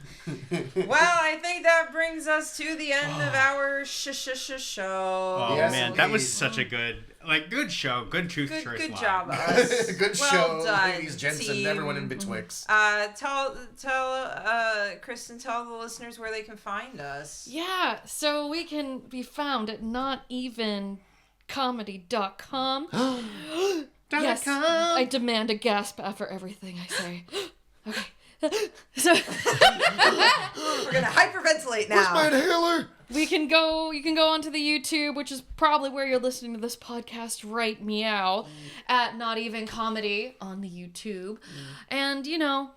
Well, I think that brings us to the end of our show. Oh Yes, man, that was indeed. such a good show, good truth choice. Good line. job, us. Good Well show, done, ladies, gents, and team. everyone in betwixt. Tell Kristen, tell the listeners where they can find us. Yeah, so we can be found at notevencomedy.com. Yes, I demand a gasp after everything I say. Okay. So We're gonna hyperventilate now. inhaler? You can go onto the YouTube, which is probably where you're listening to this podcast right meow, at Not Even Comedy on the YouTube. And,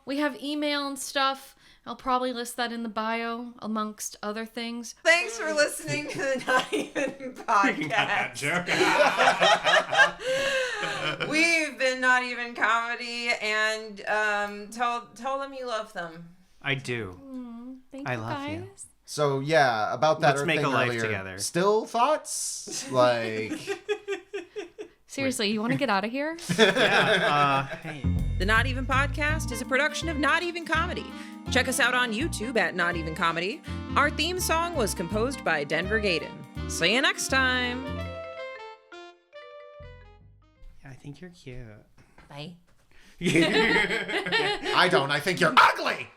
we have email and stuff. I'll probably list that in the bio, amongst other things. Thanks for listening to the Not Even podcast. We've been Not Even Comedy, and tell them you love them. I do. Thank I you, love guys. you. So yeah, about that Let's Earth make thing a life earlier. together. Still thoughts? Like, Seriously, you want to get out of here? Hey. The Not Even Podcast is a production of Not Even Comedy. Check us out on YouTube at Not Even Comedy. Our theme song was composed by Denver Gaden. See you next time. I think you're cute. Bye. I don't. I think you're ugly.